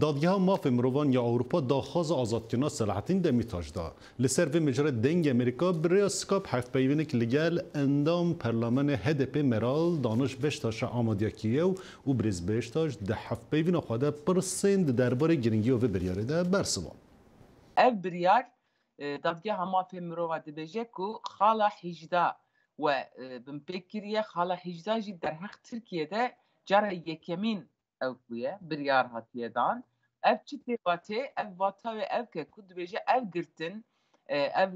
دادگاه ماف مروان یا اروپا داخواز آزادکردن سلاحدین دمیتاج دا لسر و مجرد دنگ امریکا برای سکاپ هفت پیونک لگل اندام پرلمان HDP مرال دانش بشتاش آمادیاکیه و بریز بشتاش ده هفت پیون خواده پرسند درباره گرینگی و بریاره ده برسوان. ev biryar dadgeh mafê mirova dibêje ku xala hîjda ve bin pêk kiriye xala hîjda jî derheq Tirkiye'de cara yekemîn ew bûye biryar hatiye dan. Ev çi tê vatê ev vata wê ev ke ku dibêje ev girtin ev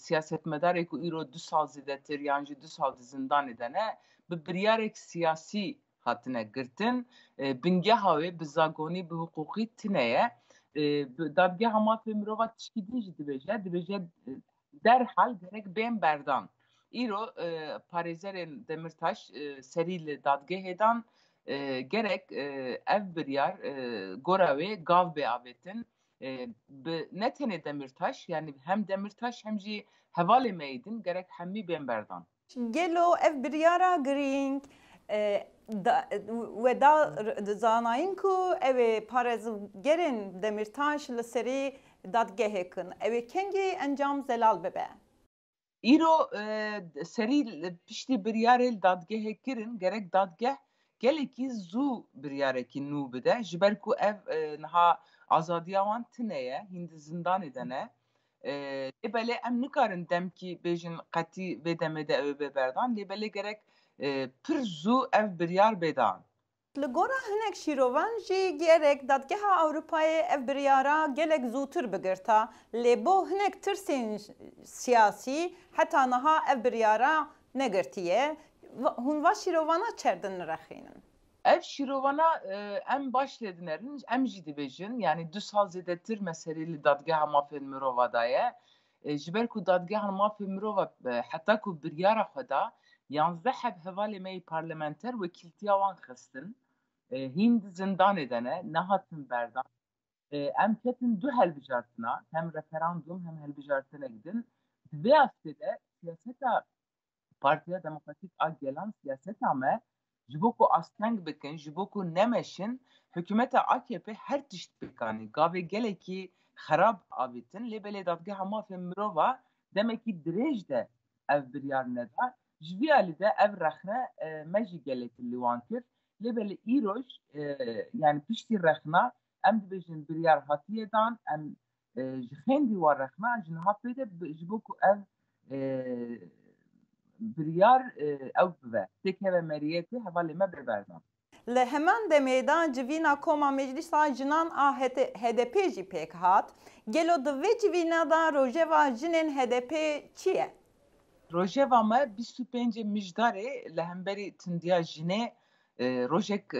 siyasetmedarê ku îro 2 sal zêdetir yan jî 2 sal di zindanê de ne bi biryarek siyasî hatine girtin bingeha wê bi zagonî bi hiqûqî tune ye. Dadgeha mafê mirova tişkîdî jî dibêje derhal gerek bên berdan. Îro parêzerên Demirtaş serî li dadgehê dan gerek ev biryar gora wê gav bê avêtin bi ne tenê Demirtaş yani hem Demirtaş hem jî hevalê me êdin gerek hemî bên berdan. Gelo ev biryara girîng ve da zanayın ku ev parêzgerên Demirtaş li serî dadgehê kin ev kengî encam zelal bibe. İro serî piştî biryarê dadgehê kirin gerek dadgeh gelekî zû biryarekî nû bide ji ber ku ev niha azadiya wan tune ye hîn di zindanê de ne lêbelê em nikarin demkî bêjin qetî vê demê de ew bê berdan lêbelê gerek pir zû ev biryar bêdan. Li gora hinek şîrovan jî gerek dadgeha Ewropayê ev biryara gelek zûtir bigirta lê bo hinek tirsên siyasî heta niha ev biryara negirtiye hûn va şîrovana çerdin nirexînin. Ev şîrovana em baş lê dinerin em jî dibêjin yani 2 sal zêdetir me serî li dadgeha mafê mirova da ye ji ber ku dadgeha mafê mirova heta ku biryara xwe da 11 heb hevalê me parlamenter wekîltiya wan xistin hîn di zindanê de ne nehatin berdan em ketin du helbijartina hem referandum hem helbijartinek din di vê astê de siyaseta Partiya Demokratîk a gelan siyaseta me ji bo ku asteng bikin ji bo ku nemeşin hikûmeta AKP her tişt bikanî gavê gelekî xerab avîtin lêbelê dadgeha mafê mirova demekî dirêj de ev biryar neda ji vî alî de ev rexne me jî gelekî li wan kir lêbelê îroj yani piştî rexna em dibêjin biryar hatiye dan em ji xêndî wan rexna ji niha pê de ji bo ku ev biryar ew bibe têkeve meriyetê hevalê me bê berdan. Li heman demê de civîna Koma Meclîsa Jinan a HDP jî pêk hat. Gelo di vê civîna da rojeva jinên HDP çi ye? Rojeva me 25 mijdarê li hemberî tindiya jinê rojek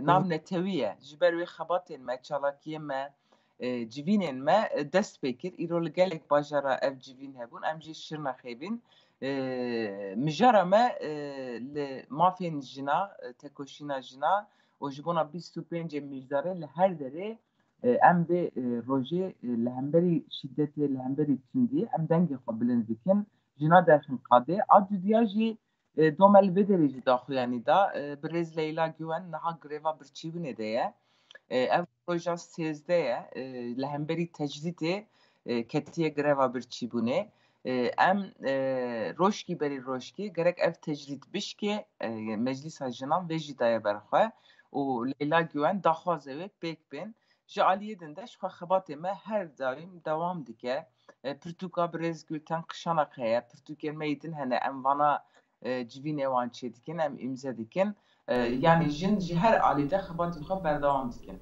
nav netewî ye ji ber wê xebatên me çalakiyê me civînên me dest pê kir îro li gelek bajara ev civîn hebûn em jî şir nexêbin mijara me li mafên jina tekoşîna jina û ji bona 25 mijdarê li her derê em bê rojê li hemberî şiddetê li hemberî tundiyê em dengê xwe bilind bikin jina derxin qadê a dudiya jî domel vê derê jî daxuyanî da bi rêz Leyla Güven niha grêva birçîbûnê de ye ev roja 13 ye li hemberî tecdîtê ketiye grêva birçîbûnê em roşkî berî roşkî gerek ev tecrît bişkê Meclîsa Jinan vê jî daye berxwe û Leyla Güven daxwaze wê pêk bên ji aliyê din de ji xwe xebatê me her daîm dewam dike pirtûka bi rêz Gülten Qişanak heye pirtûkên me êdin hene em vana civînê wan çê dikin em îmze dikin yani jin ji her alî de xebatê xwe berdewam dikin.